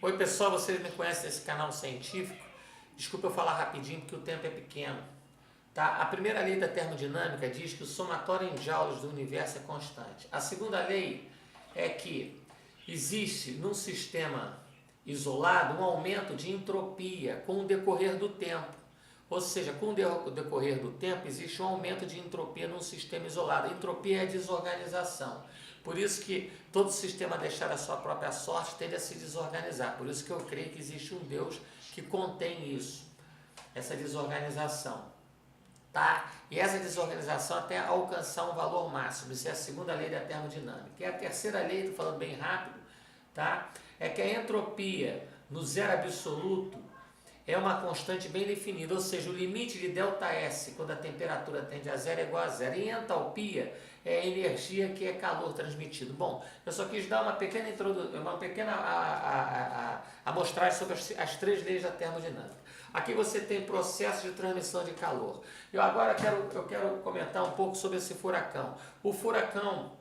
Oi pessoal, vocês me conhecem nesse canal científico? Desculpa eu falar rapidinho porque o tempo é pequeno. Tá? A primeira lei da termodinâmica diz que o somatório em joules do universo é constante. A segunda lei é que existe num sistema isolado um aumento de entropia com o decorrer do tempo. Ou seja, com o decorrer do tempo existe um aumento de entropia num sistema isolado. Entropia é desorganização. Por isso que todo sistema a deixar a sua própria sorte tende a se desorganizar. Por isso que eu creio que existe um Deus que contém isso, essa desorganização. Tá? E essa desorganização até alcançar um valor máximo. Isso é a segunda lei da termodinâmica. E a terceira lei, estou falando bem rápido, tá? É que a entropia no zero absoluto é uma constante bem definida, ou seja, o limite de ΔS, quando a temperatura tende a zero, é igual a zero. E entalpia é a energia que é calor transmitido. Bom, eu só quis dar uma pequena amostragem sobre as três leis da termodinâmica. Aqui você tem processo de transmissão de calor. Eu agora quero comentar um pouco sobre esse furacão. O furacão,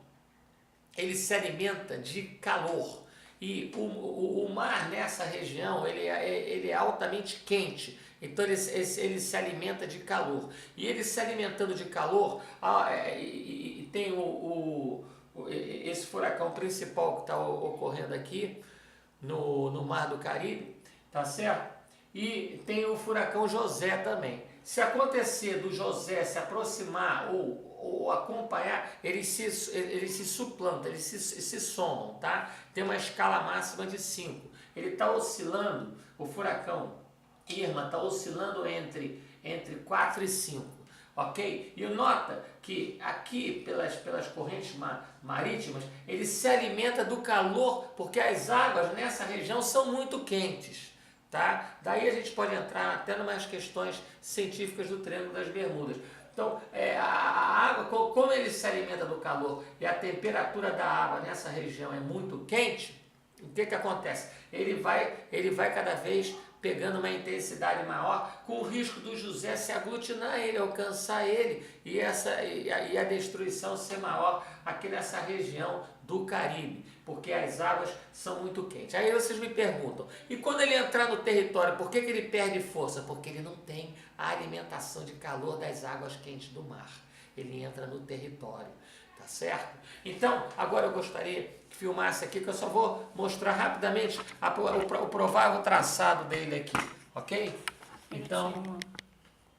ele se alimenta de calor. E o mar nessa região ele é altamente quente, então ele se alimenta de calor. E ele se alimentando de calor, tem esse furacão principal que está ocorrendo aqui no Mar do Caribe, tá certo? E tem o furacão José também. Se acontecer do José se aproximar ou acompanhar, eles se suplantam, eles se somam, tá? Tem uma escala máxima de 5. Ele está oscilando, o furacão Irma está oscilando entre 4 e 5, ok? E nota que aqui, pelas correntes marítimas, ele se alimenta do calor, porque as águas nessa região são muito quentes. Tá? Daí a gente pode entrar até em umas questões científicas do Triângulo das Bermudas. Então, a água, como ele se alimenta do calor e a temperatura da água nessa região é muito quente, o que acontece? Ele vai cada vez pegando uma intensidade maior, com o risco do José se aglutinar ele, alcançar ele, e a destruição ser maior aqui nessa região do Caribe, porque as águas são muito quentes. Aí vocês me perguntam, e quando ele entrar no território, por que ele perde força? Porque ele não tem a alimentação de calor das águas quentes do mar. Ele entra no território, tá certo? Então, agora eu gostaria que filmasse aqui, que eu só vou mostrar rapidamente o provável traçado dele aqui, ok? Então...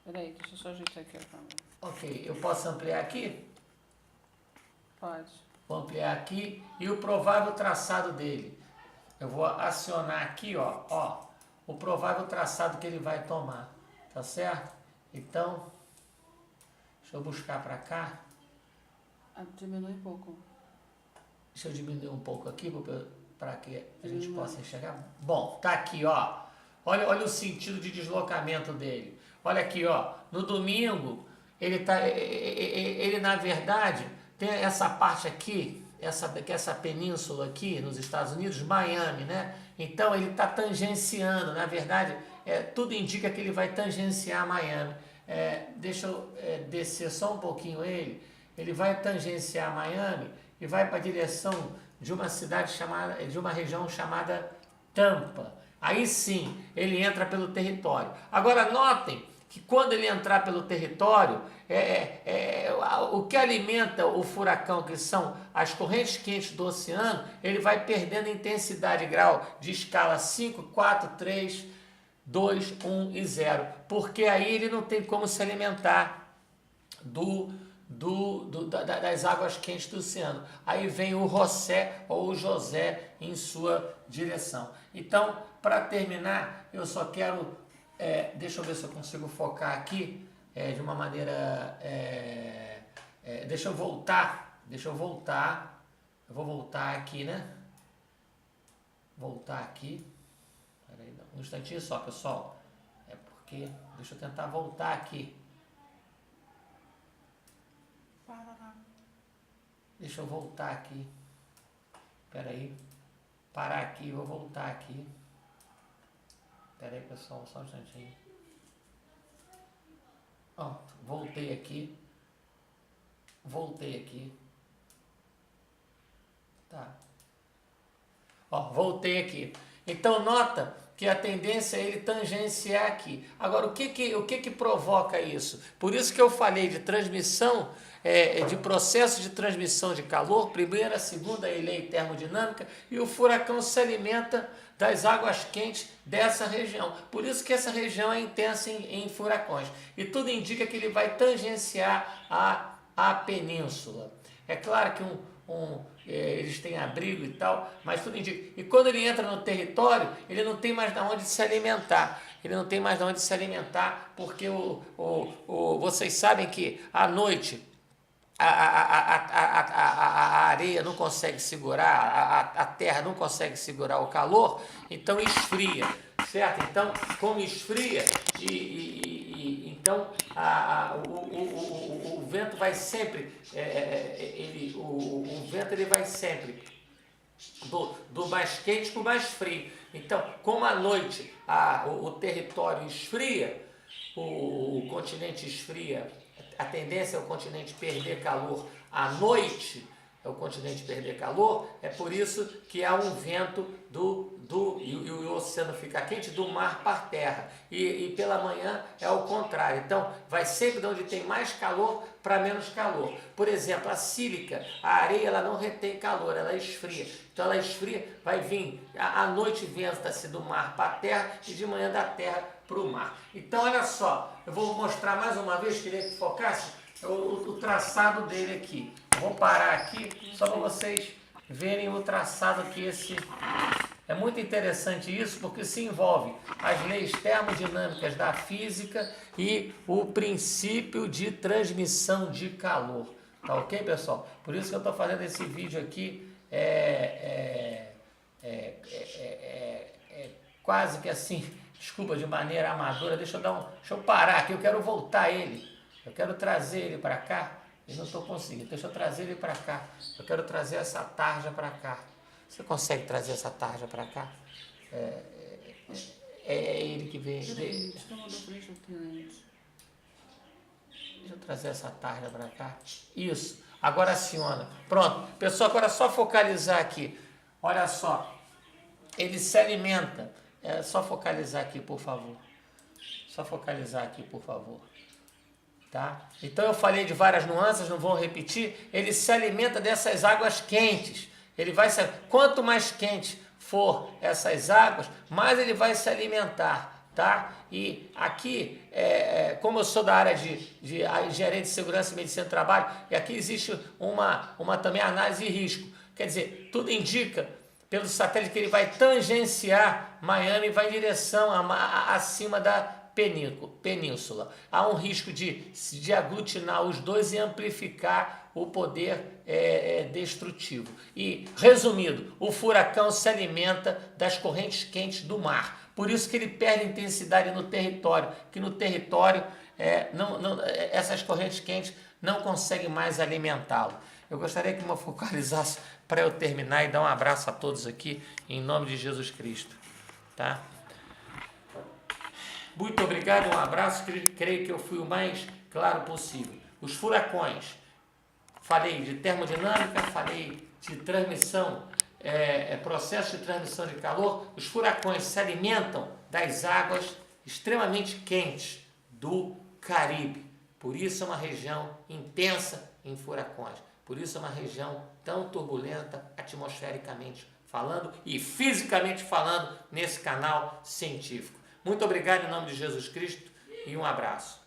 Peraí, deixa eu só ajeitar aqui a câmera. Ok, eu posso ampliar aqui? Pode. Vou ampliar aqui e o provável traçado dele. Eu vou acionar aqui, ó, o provável traçado que ele vai tomar, tá certo? Então, deixa eu buscar para cá. Diminui um pouco. Deixa eu diminuir um pouco aqui para que a gente possa enxergar. Bom, tá aqui, ó. Olha o sentido de deslocamento dele. Olha aqui, ó. No domingo, ele na verdade tem essa parte aqui, essa península aqui nos Estados Unidos, Miami, né? Então ele está tangenciando, na verdade, tudo indica que ele vai tangenciar Miami. Deixa eu descer só um pouquinho ele. Ele vai tangenciar Miami e vai para a direção de uma de uma região chamada Tampa. Aí sim, ele entra pelo território. Agora notem que quando ele entrar pelo território, o que alimenta o furacão, que são as correntes quentes do oceano, ele vai perdendo intensidade grau de escala 5, 4, 3, 2, 1 e 0. Porque aí ele não tem como se alimentar das águas quentes do oceano. Aí vem o José ou o José em sua direção. Então, para terminar, eu só quero... deixa eu ver se eu consigo focar aqui de uma maneira... deixa eu voltar. Eu vou voltar aqui, né? Voltar aqui. Peraí, um instantinho só, pessoal. Porque... Deixa eu tentar voltar aqui. Deixa eu voltar aqui. Espera aí. Parar aqui, vou voltar aqui. Espera aí, pessoal, só um instantinho. Ó, voltei aqui. Tá. Ó, voltei aqui. Então nota que a tendência é ele tangenciar aqui. Agora, o que provoca isso? Por isso que eu falei de transmissão, de processo de transmissão de calor, primeira, segunda lei termodinâmica, e o furacão se alimenta das águas quentes dessa região. Por isso que essa região é intensa em furacões. E tudo indica que ele vai tangenciar a península. É claro que eles têm abrigo e tal, mas tudo indica. E quando ele entra no território, ele não tem mais de onde se alimentar. Ele não tem mais de onde se alimentar, porque vocês sabem que à noite a areia não consegue segurar, a terra não consegue segurar o calor, então esfria, certo? Então, como esfria, então o vento vai sempre, o vento ele vai sempre do mais quente para o mais frio. Então, como à noite o território esfria, o continente esfria, a tendência é o continente perder calor à noite, é por isso que há um vento e o oceano fica quente do mar para a terra, e pela manhã é o contrário. Então vai sempre de onde tem mais calor para menos calor. Por exemplo, a sílica, a areia, ela não retém calor, ela esfria. Então ela esfria, vai vir, à noite venta-se do mar para a terra e de manhã da terra para o mar. Então olha só, eu vou mostrar mais uma vez, queria que focasse o traçado dele aqui. Vou parar aqui só para vocês verem o traçado que é muito interessante isso, porque se envolve as leis termodinâmicas da física e o princípio de transmissão de calor. Tá ok, pessoal? Por isso que eu estou fazendo esse vídeo aqui, quase que assim, desculpa, de maneira amadora. Deixa eu parar aqui, eu quero voltar ele. Eu quero trazer ele para cá. Eu não estou conseguindo. Deixa eu trazer ele para cá. Eu quero trazer essa tarja para cá. Você consegue trazer essa tarja para cá? É ele que vem. Deixa eu trazer essa tarja para cá. Isso. Agora aciona. Pronto. Pessoal, agora é só focalizar aqui. Olha só. Ele se alimenta. É só focalizar aqui, por favor. Só focalizar aqui, por favor. Tá? Então eu falei de várias nuances, não vou repetir. Ele se alimenta dessas águas quentes. Quanto mais quente for essas águas, mais ele vai se alimentar, tá? E aqui, como eu sou da área de engenharia de segurança e medicina do trabalho, e aqui existe uma também análise de risco. Quer dizer, tudo indica pelo satélite que ele vai tangenciar Miami e vai em direção acima da península. Há um risco de aglutinar os dois e amplificar o poder destrutivo. E, resumindo, o furacão se alimenta das correntes quentes do mar. Por isso que ele perde intensidade no território, que no território essas correntes quentes não conseguem mais alimentá-lo. Eu gostaria que me focalizasse para eu terminar e dar um abraço a todos aqui, em nome de Jesus Cristo. Tá? Muito obrigado, um abraço, creio que eu fui o mais claro possível. Os furacões, falei de termodinâmica, falei de transmissão, processo de transmissão de calor. Os furacões se alimentam das águas extremamente quentes do Caribe. Por isso é uma região intensa em furacões. Por isso é uma região tão turbulenta, atmosfericamente falando e fisicamente falando, nesse canal científico. Muito obrigado em nome de Jesus Cristo e um abraço.